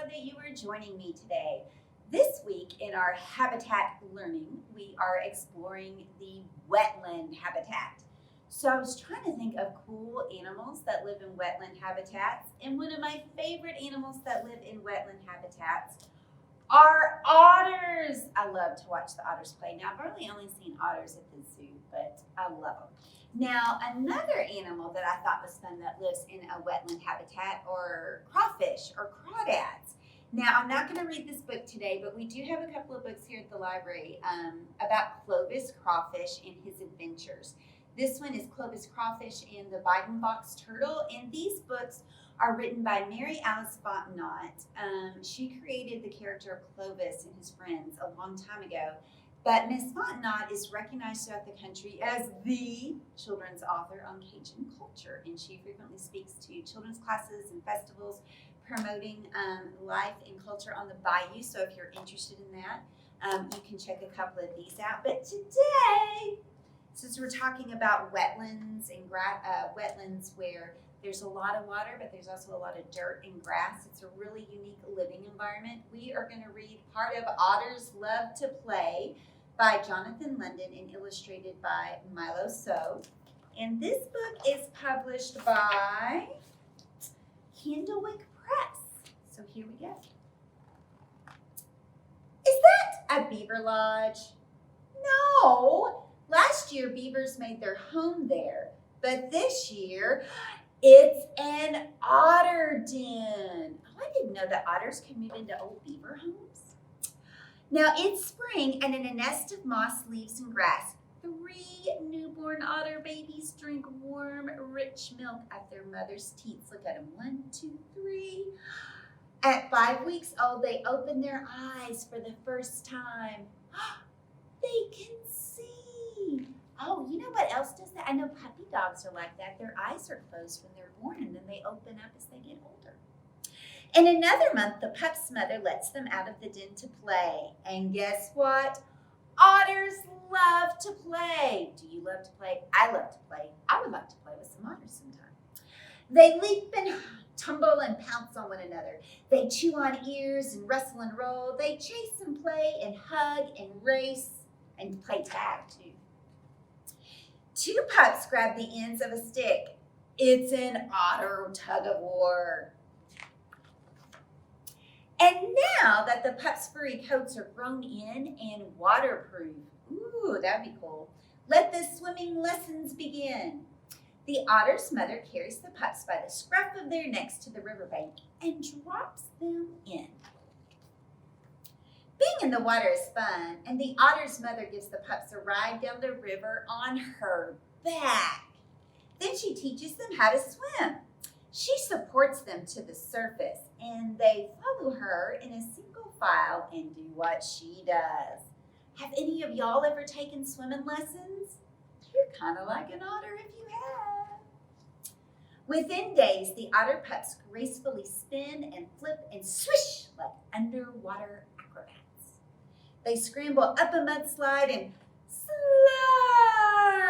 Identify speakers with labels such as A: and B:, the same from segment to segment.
A: glad that you are joining me today. This week in our habitat learning, we are exploring the wetland habitat. So I was trying to think of cool animals that live in wetland habitats, and one of my favorite animals that live in wetland habitats are otters. I love to watch the otters play. Now, I've really only seen otters at the zoo, but I love them. Now, another animal that I thought was fun that lives in a wetland habitat are crawfish or crawdads. Now, I'm not going to read this book today, but we do have a couple of books here at the library about Clovis crawfish and his adventures. This one is Clovis Crawfish and the Bibimbox turtle, and these books are written by Mary Alice Fontenot. She created the character of Clovis and his friends a long time ago, but Miss Fontenot is recognized throughout the country as the children's author on Cajun culture, and she frequently speaks to children's classes and festivals promoting life and culture on the bayou. So if you're interested in that, you can check a couple of these out. But today, since we're talking about wetlands and wetlands where there's a lot of water, but there's also a lot of dirt and grass, it's a really unique living environment. We are going to read part of Otters Love to Play by Jonathan London and illustrated by Milo So. And this book is published by Candlewick Press. So here we go. Is that a beaver lodge? No. Last year, beavers made their home there, but this year, it's an otter den. Oh, I didn't know that otters could move into old beaver homes. Now, it's spring, and in a nest of moss, leaves, and grass, 3 newborn otter babies drink warm, rich milk at their mother's teats. Look at them, 1, 2, 3. At 5 weeks old, they open their eyes for the first time. They can see. Oh, you know what else does that? I know puppy dogs are like that. Their eyes are closed when they're born, and then they open up as they get older. In another month, the pup's mother lets them out of the den to play. And guess what? Otters love to play. Do you love to play? I love to play. I would like to play with some otters sometime. They leap and tumble and pounce on one another. They chew on ears and wrestle and roll. They chase and play and hug and race and play tag too. 2 pups grab the ends of a stick. It's an otter tug of war. And now that the pups' furry coats are grown in and waterproof, ooh, that'd be cool, let the swimming lessons begin. The otter's mother carries the pups by the scruff of their necks to the riverbank and drops them in. Being in the water is fun, and the otter's mother gives the pups a ride down the river on her back. Then she teaches them how to swim. She supports them to the surface, and they follow her in a single file and do what she does. Have any of y'all ever taken swimming lessons? You're kind of like an otter if you have. Within days, the otter pups gracefully spin and flip and swish like underwater acrobats. They scramble up a mudslide and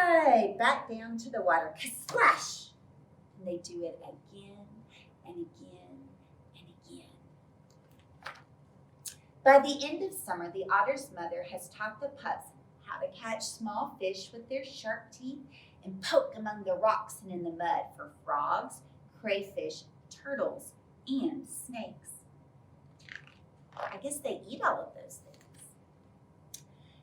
A: slide back down to the water. Splash! And they do it again and again and again. By the end of summer, the otter's mother has taught the pups how to catch small fish with their sharp teeth and poke among the rocks and in the mud for frogs, crayfish, turtles, and snakes. I guess they eat all of those things.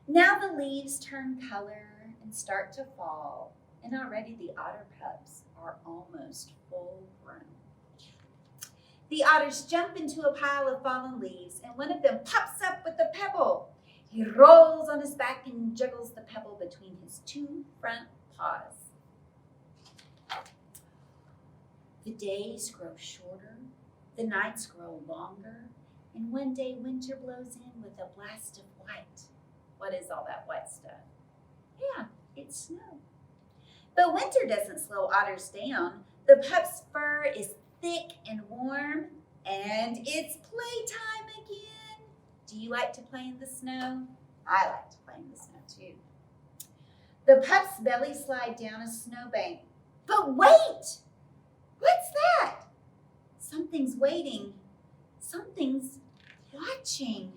A: Now the leaves turn color and start to fall, and already the otter pups are almost full grown. The otters jump into a pile of fallen leaves, and one of them pops up with a pebble. He rolls on his back and juggles the pebble between his 2 front paws. The days grow shorter, the nights grow longer, and one day winter blows in with a blast of white. What is all that white stuff? Yeah, it's snow. But winter doesn't slow otters down. The pup's fur is thick and warm, and it's playtime again. Do you like to play in the snow? I like to play in the snow too. The pups belly slide down a snowbank. But wait! What's that? Something's waiting. Something's watching.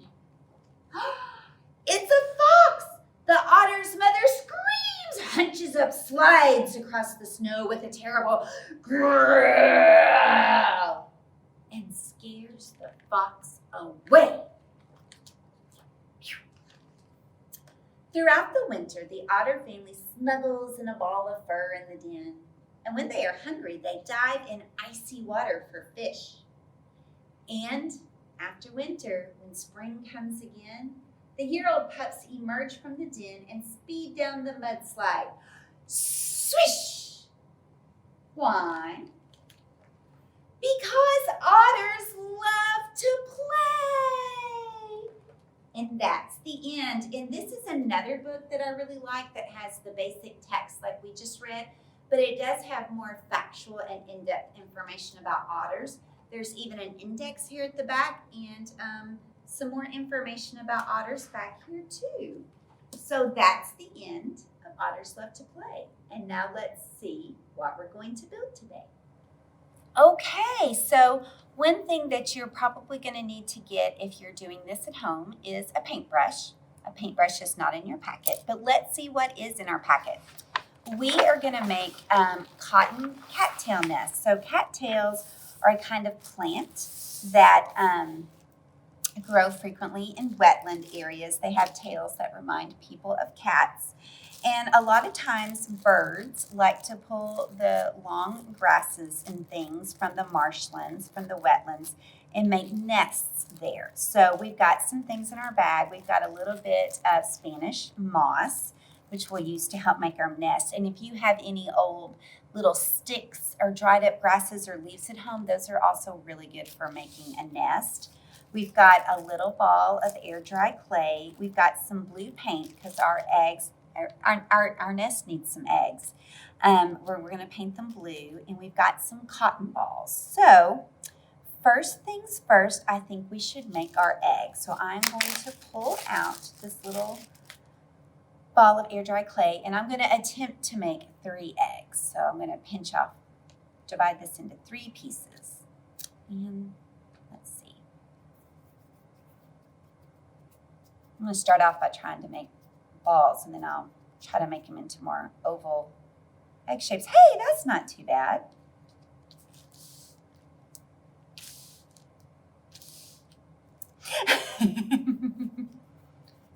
A: It's a fox! The otter's mother screams, hunches up, slides across the snow with a terrible growl, and scares the fox away. Throughout the winter, the otter family snuggles in a ball of fur in the den. And when they are hungry, they dive in icy water for fish. And after winter, when spring comes again, the year-old pups emerge from the den and speed down the mudslide. Swish! Why? Because otters love to play. And that's the end. And this is another book that I really like that has the basic text like we just read, but it does have more factual and in-depth information about otters. There's even an index here at the back and some more information about otters back here too. So that's the end of Otters Love to Play. And now let's see what we're going to build today. Okay, so one thing that you're probably going to need to get if you're doing this at home is a paintbrush. A paintbrush is not in your packet, but let's see what is in our packet. We are going to make cotton cattail nests. So cattails are a kind of plant that grow frequently in wetland areas. They have tails that remind people of cats. And a lot of times birds like to pull the long grasses and things from the marshlands, from the wetlands, and make nests there. So we've got some things in our bag. We've got a little bit of Spanish moss, which we'll use to help make our nest. And if you have any old little sticks or dried up grasses or leaves at home, those are also really good for making a nest. We've got a little ball of air dry clay. We've got some blue paint because our nest needs some eggs. We're going to paint them blue, and we've got some cotton balls. So first things first, I think we should make our eggs. So I'm going to pull out this little ball of air dry clay, and I'm going to attempt to make 3 eggs. So I'm going to divide this into 3 pieces. And let's see. I'm going to start off by trying to make balls, and then I'll try to make them into more oval egg shapes. Hey, that's not too bad.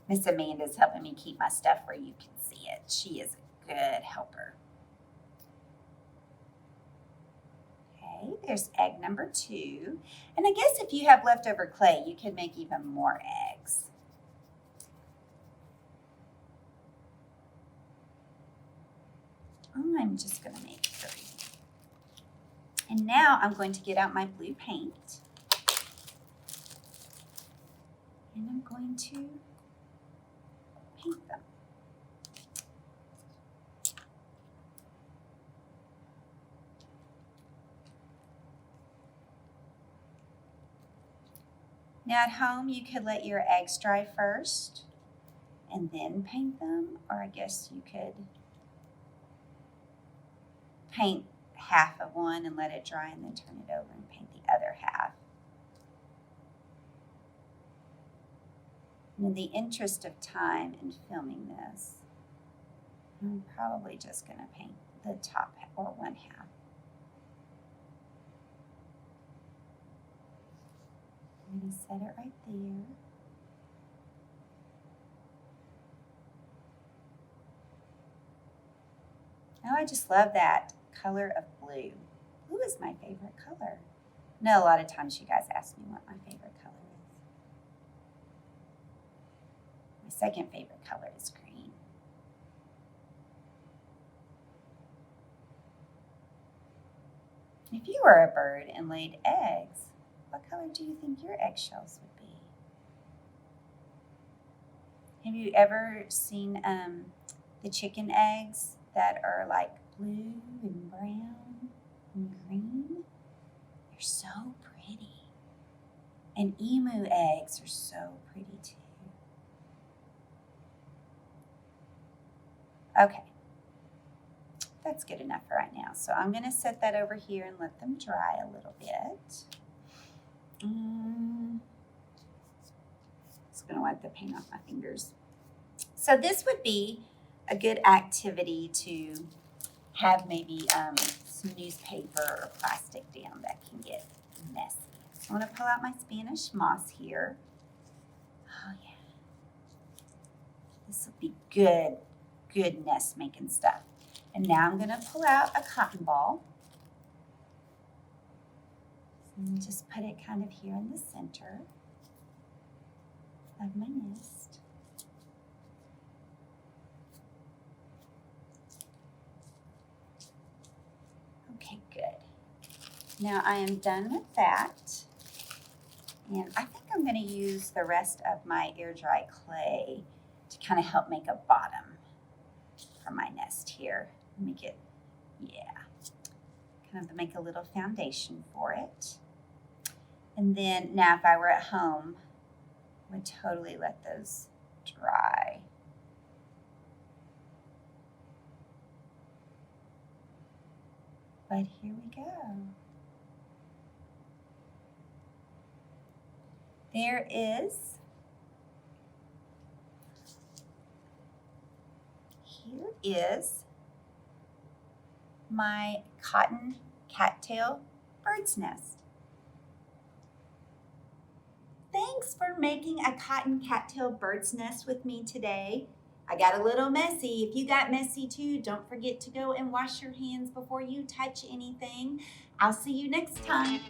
A: Miss Amanda's helping me keep my stuff where you can see it. She is a good helper. Okay, there's egg number 2. And I guess if you have leftover clay, you can make even more eggs. I'm just going to make 3. And now I'm going to get out my blue paint. And I'm going to paint them. Now at home, you could let your eggs dry first and then paint them, or I guess you could paint half of one and let it dry and then turn it over and paint the other half. And in the interest of time in filming this, I'm probably just going to paint the top or one half. I'm going to set it right there. Oh, I just love that color of blue. Blue is my favorite color. I know a lot of times you guys ask me what my favorite color is. My second favorite color is green. If you were a bird and laid eggs, what color do you think your eggshells would be? Have you ever seen the chicken eggs that are like blue and brown and green? They're so pretty. And emu eggs are so pretty too. Okay, that's good enough for right now. So I'm going to set that over here and let them dry a little bit. Just gonna wipe the paint off my fingers. So this would be a good activity to have maybe some newspaper or plastic down that can get messy. So I'm gonna pull out my Spanish moss here. Oh yeah. This will be good nest making stuff. And now I'm gonna pull out a cotton ball. And just put it kind of here in the center of my nest. Okay, good. Now I am done with that. And I think I'm gonna use the rest of my air dry clay to kind of help make a bottom for my nest here. Make it, kind of make a little foundation for it. And then now if I were at home, I would totally let those dry. But here we go. There is, here is my cotton cattail bird's nest. Thanks for making a cotton cattail bird's nest with me today. I got a little messy. If you got messy too, don't forget to go and wash your hands before you touch anything. I'll see you next time.